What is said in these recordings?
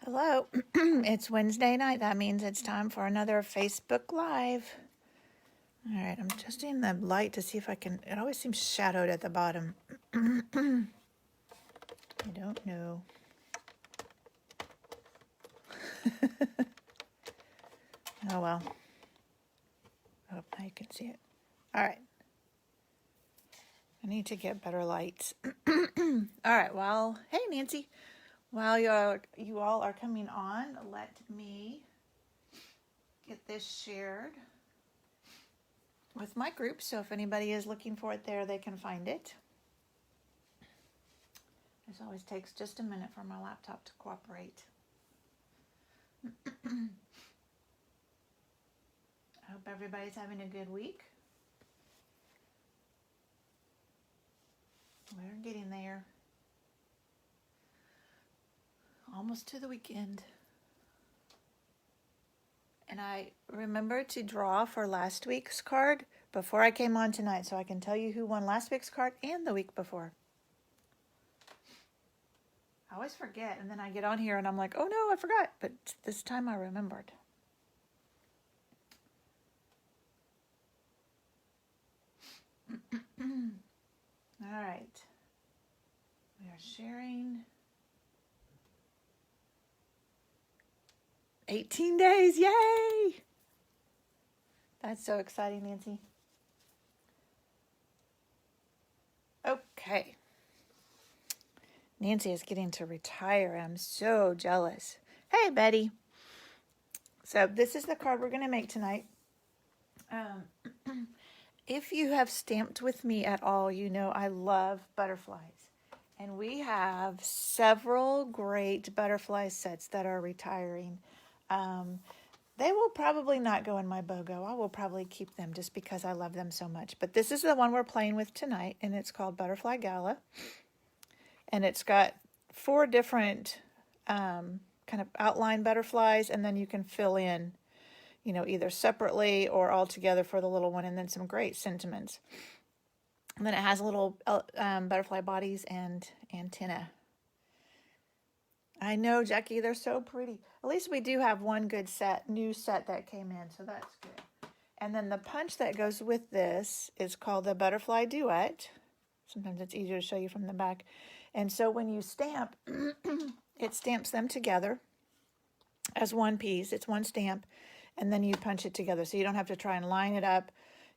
Hello, it's Wednesday night. That means it's time for another Facebook Live. All right, I'm adjusting the light to see if I can. It always seems shadowed at the bottom. I don't know. Oh well. Oh, now you can see it. All right. I need to get better lights. All right, well, hey Nancy. While you all are coming on, let me get this shared with my group, so if anybody is looking for it there, they can find it. This always takes just a minute for my laptop to cooperate. I hope everybody's having a good week. We're getting there. Almost to the weekend. And I remembered to draw for last week's card before I came on tonight, so I can tell you who won last week's card and the week before. I always forget, and then I get on here and I'm like, oh no, I forgot. But this time I remembered. All right. We are sharing 18 days. Yay! That's so exciting, Nancy. Okay. Nancy is getting to retire. I'm so jealous. Hey, Betty. So this is the card we're going to make tonight. If you have stamped with me at all, you know I love butterflies. And we have several great butterfly sets that are retiring. They will probably not go in my BOGO. I will probably keep them just because I love them so much. But this is the one we're playing with tonight, and it's called Butterfly Gala. And it's got 4 different kind of outline butterflies, and then you can fill in, you know, either separately or all together for the little one, and then some great sentiments. And then it has little butterfly bodies and antenna. I know, Jackie, they're so pretty. At least we do have one good new set that came in, so that's good. And then the punch that goes with this is called the Butterfly Duet. Sometimes it's easier to show you from the back. And so when you stamp, it stamps them together as one piece. It's one stamp, and then you punch it together. So you don't have to try and line it up,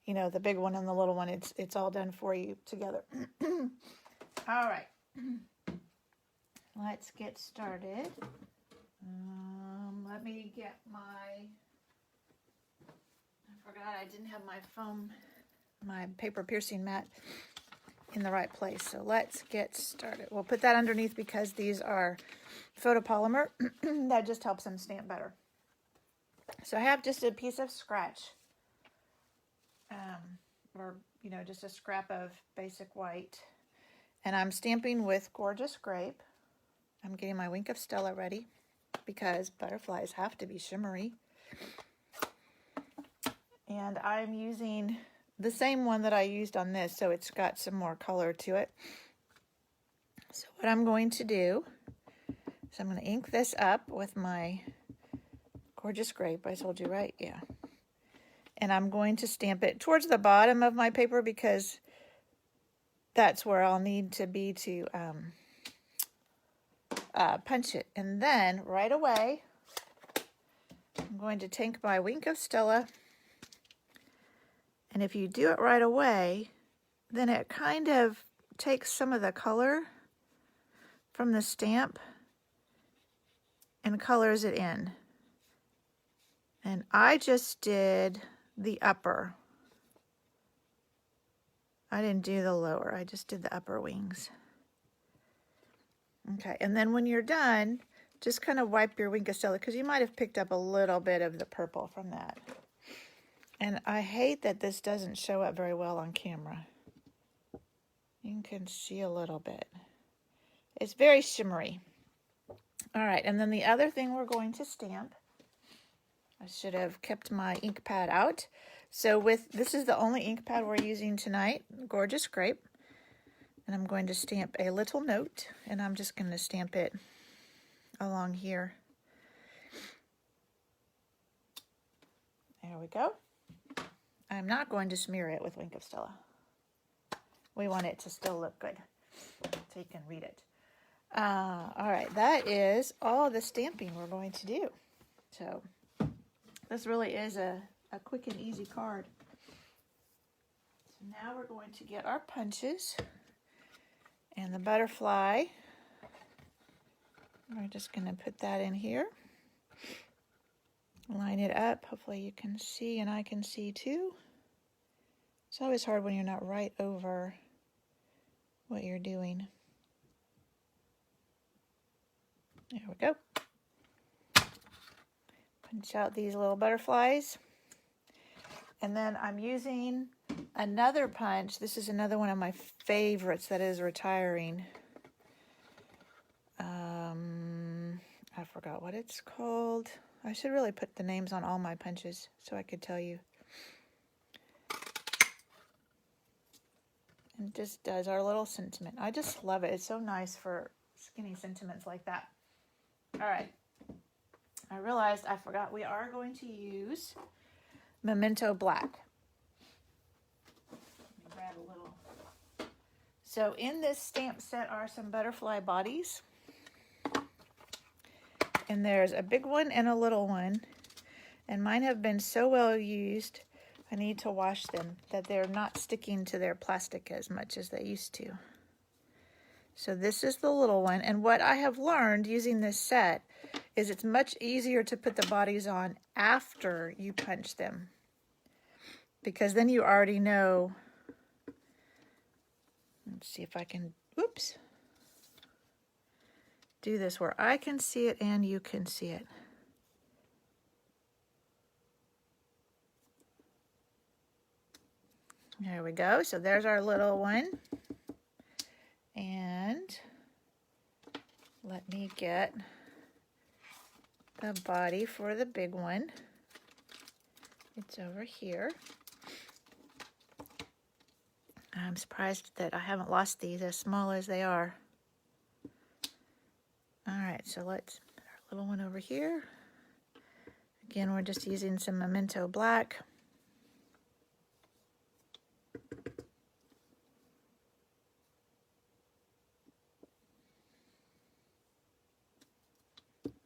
you know, the big one and the little one. It's all done for you together. All right. Let's get started. Let me get I forgot I didn't have my paper piercing mat in the right place. So let's get started. We'll put that underneath because these are photopolymer. That just helps them stamp better. So I have just a piece of scratch, or, you know, just a scrap of basic white. And I'm stamping with Gorgeous Grape. I'm getting my Wink of Stella ready because butterflies have to be shimmery. And I'm using the same one that I used on this, so it's got some more color to it. So what I'm going to do is I'm going to ink this up with my Gorgeous Grape. I told you, right? Yeah. And I'm going to stamp it towards the bottom of my paper because that's where I'll need to be to punch it. And then right away, I'm going to take my Wink of Stella, and if you do it right away, then it kind of takes some of the color from the stamp and colors it in. And I just did the upper. I didn't do the lower, I just did the upper wings. Okay, and then when you're done, just kind of wipe your Wink of Stella because you might have picked up a little bit of the purple from that. And I hate that this doesn't show up very well on camera. You can see a little bit. It's very shimmery. All right, and then the other thing we're going to stamp, I should have kept my ink pad out. So this is the only ink pad we're using tonight, Gorgeous Grape. And I'm going to stamp a little note, and I'm just going to stamp it along here There we go. I'm not going to smear it with Wink of Stella. We want it to still look good so you can read it. All right, that is all the stamping we're going to do. So this really is a quick and easy card. So now we're going to get our punches and the butterfly. We're just going to put that in here. Line it up. Hopefully you can see and I can see too. It's always hard when you're not right over what you're doing. There we go. Punch out these little butterflies. And then I'm using another punch. This is another one of my favorites that is retiring. I forgot what it's called. I should really put the names on all my punches so I could tell you. And just does our little sentiment. I just love it. It's so nice for skinny sentiments like that. All right. I realized I forgot we are going to use Memento Black. Let me grab a little. So in this stamp set are some butterfly bodies. And there's a big one and a little one. And mine have been so well used, I need to wash them, that they're not sticking to their plastic as much as they used to. So this is the little one. And what I have learned using this set is it's much easier to put the bodies on after you punch them. Because then you already know. Let's see if I can, whoops. Do this where I can see it and you can see it. There we go. So there's our little one. And let me get the body for the big one. It's over here. I'm surprised that I haven't lost these as small as they are. All right, so let's put our little one over here. Again, we're just using some Memento Black.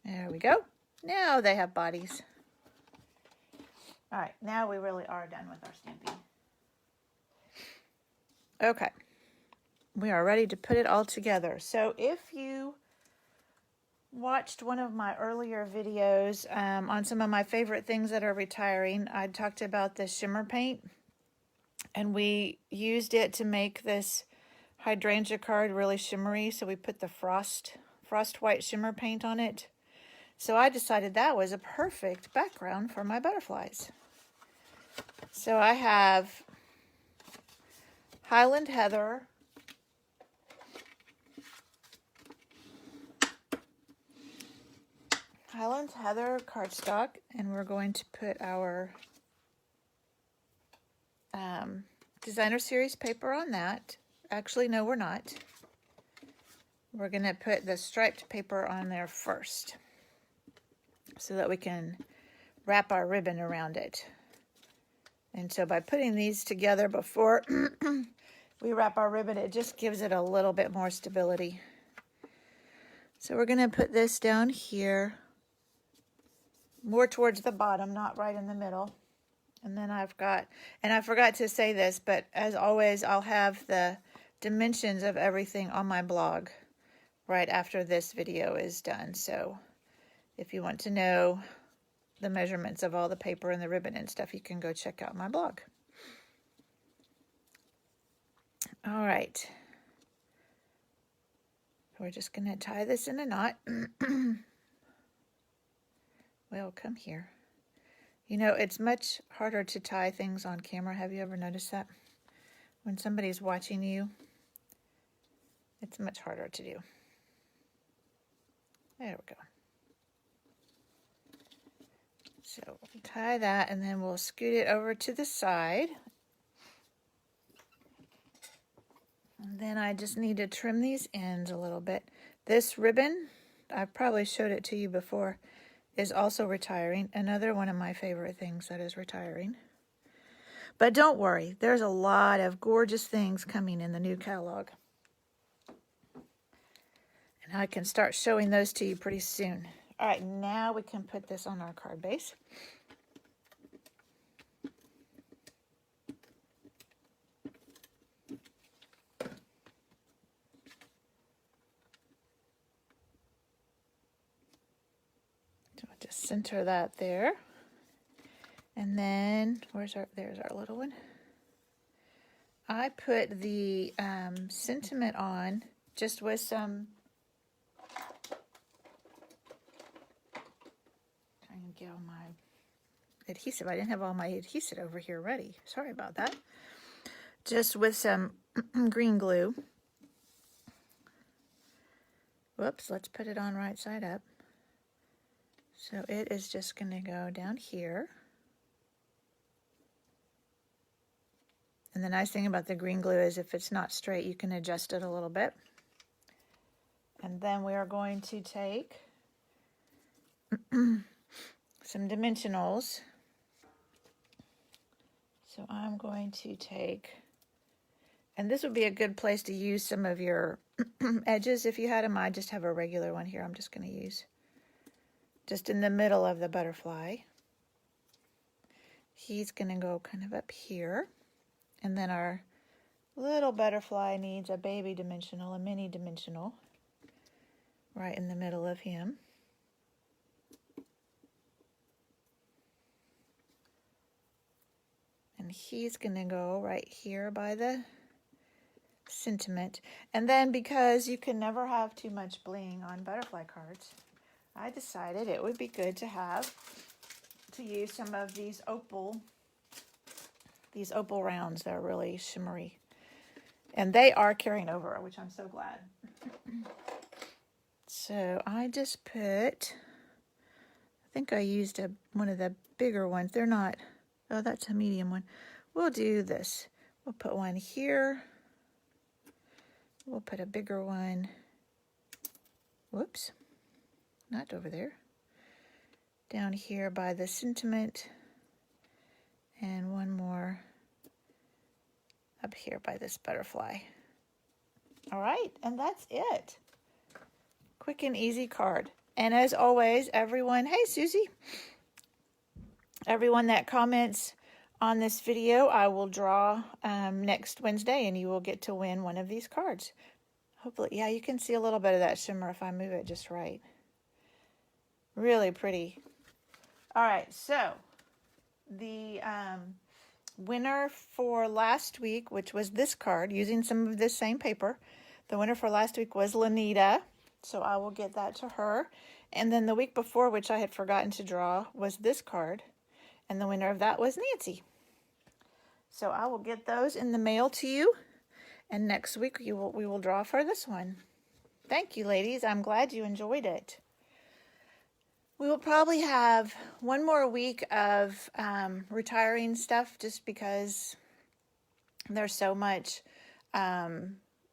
There we go. Now they have bodies. All right, now we really are done with our stamping. Okay, we are ready to put it all together. So if you watched one of my earlier videos on some of my favorite things that are retiring, I talked about the shimmer paint, and we used it to make this hydrangea card really shimmery. So we put the frost white shimmer paint on it. So I decided that was a perfect background for my butterflies. So I have Highland Heather, cardstock, and we're going to put our designer series paper on that. Actually, no, we're not. We're going to put the striped paper on there first so that we can wrap our ribbon around it. And so by putting these together before we wrap our ribbon, it just gives it a little bit more stability. So we're going to put this down here, more towards the bottom, not right in the middle. And then I've got, and I forgot to say this, but as always, I'll have the dimensions of everything on my blog right after this video is done. So if you want to know the measurements of all the paper and the ribbon and stuff, you can go check out my blog. All right. We're just going to tie this in a knot. Well, come here. You know, it's much harder to tie things on camera. Have you ever noticed that? When somebody's watching you, it's much harder to do. There we go. So we'll tie that, and then we'll scoot it over to the side. And then I just need to trim these ends a little bit. This ribbon, I probably showed it to you before. is also retiring. Another one of my favorite things that is retiring. But don't worry, there's a lot of gorgeous things coming in the new catalog. And I can start showing those to you pretty soon. All right, now we can put this on our card base. So I'll just center that there. And then, there's our little one. I put the sentiment on just with some, trying to get all my adhesive. I didn't have all my adhesive over here ready. Sorry about that. Just with some green glue. Whoops, let's put it on right side up. So it is just going to go down here. And the nice thing about the green glue is if it's not straight, you can adjust it a little bit. And then we are going to take some dimensionals. So I'm going to take, and this would be a good place to use some of your edges if you had them. I just have a regular one here I'm just going to use. Just in the middle of the butterfly. He's going to go kind of up here. And then our little butterfly needs a baby dimensional, a mini dimensional, right in the middle of him. And he's going to go right here by the sentiment. And then because you can never have too much bling on butterfly cards, I decided it would be good to use some of these opal rounds that are really shimmery. And they are carrying over, which I'm so glad. So I just put, I think I used one of the bigger ones. They're not, oh, that's a medium one. We'll do this. We'll put one here. We'll put a bigger one. Whoops, not over there. Down here by the sentiment. And one more up here by this butterfly. All right, and that's it. Quick and easy card. And as always, everyone, hey Susie, everyone that comments on this video, I will draw next Wednesday, and you will get to win one of these cards. Hopefully, yeah, you can see a little bit of that shimmer if I move it just right. Really pretty. All right, so the winner for last week, which was this card, using some of this same paper, the winner for last week was Lanita, so I will get that to her. And then the week before, which I had forgotten to draw, was this card, and the winner of that was Nancy. So I will get those in the mail to you, and next week we will draw for this one. Thank you, ladies. I'm glad you enjoyed it. We will probably have one more week of retiring stuff just because there's so much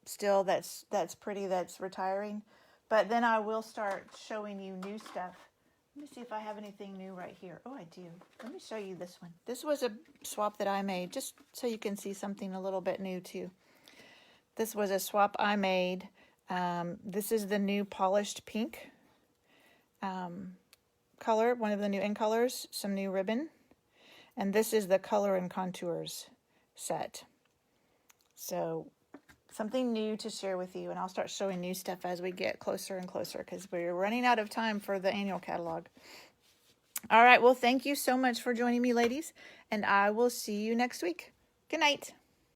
still that's pretty that's retiring. But then I will start showing you new stuff. Let me see if I have anything new right here. Oh, I do. Let me show you this one. This was a swap that I made just so you can see something a little bit new too. This was a swap I made. This is the new polished pink color, one of the new in colors, some new ribbon. And this is the color and contours set. So something new to share with you, and I'll start showing new stuff as we get closer and closer because we're running out of time for the annual catalog. All right, well, thank you so much for joining me, ladies, and I will see you next week. Good night.